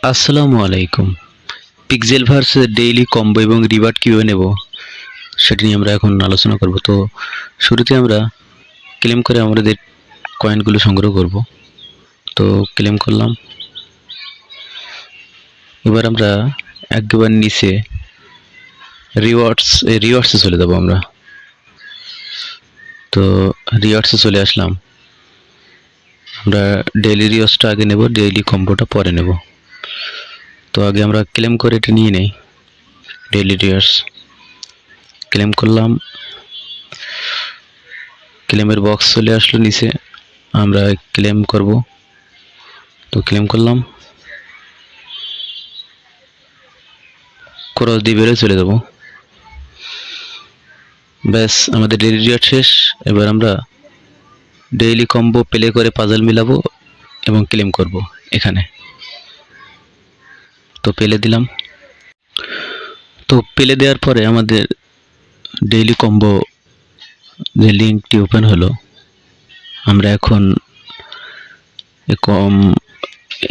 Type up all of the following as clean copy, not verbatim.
আসসালামু আলাইকুম। Pixel ভার্সের daily combo এবং রিওয়ার্ড কিভাবে নেব সেটা নিয়ে আমরা এখন আলোচনা করব। তো শুরুতে আমরা ক্লেম করে আমাদের কয়েনগুলো সংগ্রহ করব। তো ক্লেম করলাম। এবার আমরা একবার নিচে রিওয়ার্ডসে চলে যাব আমরা। তো রিওয়ার্ডসে চলে আসলাম। আমরা ডেইলি রিওয়ার্ডসটা আগে নেব, ডেইলি কম্বোটা পরে নেব। তো আগে আমরা ক্লেম করে এটা নিয়ে নেই। ডেইলি রিওয়ার্ডস ক্লেম করলাম। ক্লেমের বক্স চলে আসলো নিচে, আমরা ক্লেম করব। তো ক্লেম করলাম, ক্রস দিয়ে বেরোয় চলে যাব। ব্যাস, আমাদের ডেইলি রিওয়ার্ড শেষ। এবার আমরা ডেইলি কম্বো প্লে করে পাজল মিলাবো এবং ক্লেম করব এখানে। তো পেলে দিলাম। তো পেলে দেওয়ার পরে আমাদের ডেইলি কম্বো যে লিঙ্কটি ওপেন হলো, আমরা এখন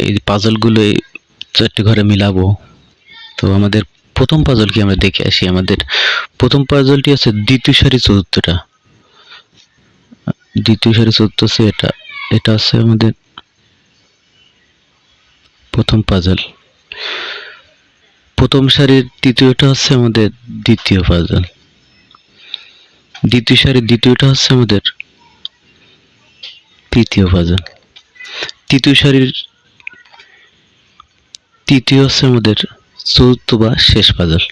এই পাজলগুলো চারটি ঘরে মিলাবো। তো আমাদের প্রথম পাজল কি আমরা দেখে আসি। আমাদের প্রথম পাজলটি আছে দ্বিতীয় সারি চতুর্থটা। দ্বিতীয় সারি চতুর্থ আছে এটা। এটা আছে আমাদের প্রথম পাজল। প্রথম সারির তৃতীয়টা হচ্ছে আমাদের দ্বিতীয় পাজল। দ্বিতীয় সারির দ্বিতীয়টা হচ্ছে আমাদের তৃতীয় পাজল। তৃতীয় সারির তৃতীয় হচ্ছে আমাদের চতুর্থ বা শেষ পাজল।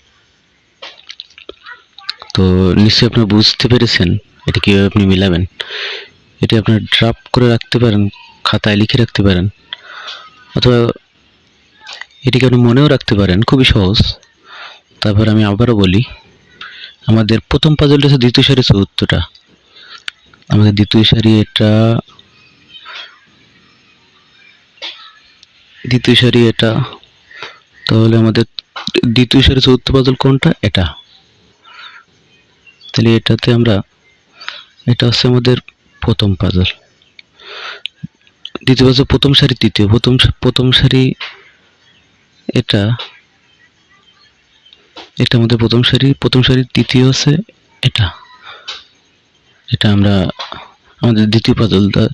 তো নিশ্চয়ই আপনারা বুঝতে পেরেছেন এটা কিভাবে আপনি মিলাবেন। এটা আপনারা ড্রাফট করে রাখতে পারেন, খাতায় লিখে রাখতে পারেন, অথবা এটিকে আপনি মনেও রাখতে পারেন, খুবই সহজ। তারপর আমি আবারও বলি, আমাদের প্রথম পাজলটা হচ্ছে দ্বিতীয় সারি চতুর্থটা। আমাদের দ্বিতীয় সারি এটা, দ্বিতীয় সারি এটা। তাহলে আমাদের দ্বিতীয় সারি চতুর্থ পাজল কোনটা? এটা। তাহলে এটাতে আমরা, এটা হচ্ছে আমাদের প্রথম পাজল। দ্বিতীয় পাজল প্রথম সারি তৃতীয়, প্রথম সারি এটা। এটা আমাদের প্রথম সারি তৃতীয় হচ্ছে এটা। এটা আমরা আমাদের দ্বিতীয় পাজলটা।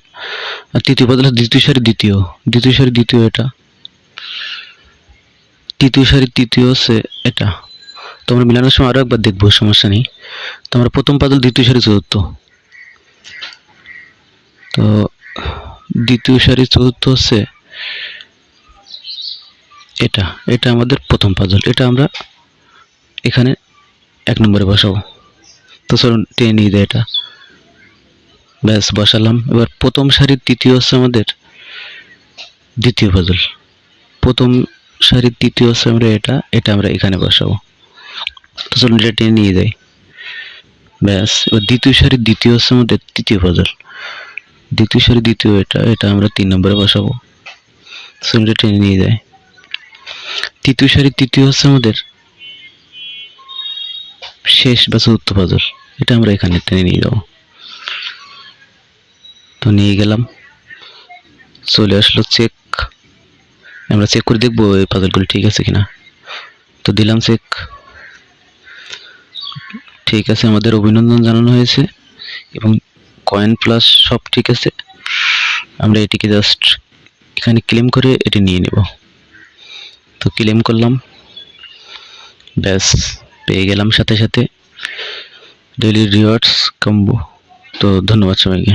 আর তৃতীয় পাজল দ্বিতীয় সারি দ্বিতীয়, দ্বিতীয় সারি দ্বিতীয় এটা। তৃতীয় সারি তৃতীয় হচ্ছে এটা। তো আমরা মিলানোর সময় আরো একবার দেখবো, সমস্যা নেই। তো আমরা প্রথম পাজল দ্বিতীয় সারি চতুর্থ। তো দ্বিতীয় সারি চতুর্থ হচ্ছে এটা। এটা আমাদের প্রথম পাজল। এটা আমরা এখানে 1 নম্বরে বসাবো। তো চলুন টেনে নিয়ে যায় এটা। ব্যাস, বসালাম। এবার প্রথম সারির তৃতীয় হচ্ছে আমাদের দ্বিতীয় পাজল। প্রথম সারির তৃতীয় হচ্ছে আমরা এটা। এটা আমরা এখানে বসাবো। তো চলুন এটা টেনে নিয়ে যাই। ব্যাস, এবার দ্বিতীয় সারির দ্বিতীয় হচ্ছে আমাদের তৃতীয় পাজল। দ্বিতীয় সারি দ্বিতীয় এটা। এটা আমরা 3 নম্বরে বসাবো। চলুন এটা টেনে নিয়ে যাই। তৃতীয় সারির তৃতীয় হচ্ছে আমাদের শেষ বা চতুর্থ পাজল। এটা আমরা এখানে টেনে নিয়ে যাবো। তো নিয়ে গেলাম, চলে আসলো চেক। আমরা চেক করে দেখবো এই পাজলগুলো ঠিক আছে কিনা। তো দিলাম চেক, ঠিক আছে, আমাদের অভিনন্দন জানানো হয়েছে এবং কয়েন প্লাস সব ঠিক আছে। আমরা এটিকে জাস্ট এখানে ক্লেম করে এটি নিয়ে নেব। তো ক্লেম করলাম। ব্যাস, পেয়ে গেলাম সাথে সাথে ডেইলি রিওয়ার্ডস কম্বো। তো ধন্যবাদ সবাইকে।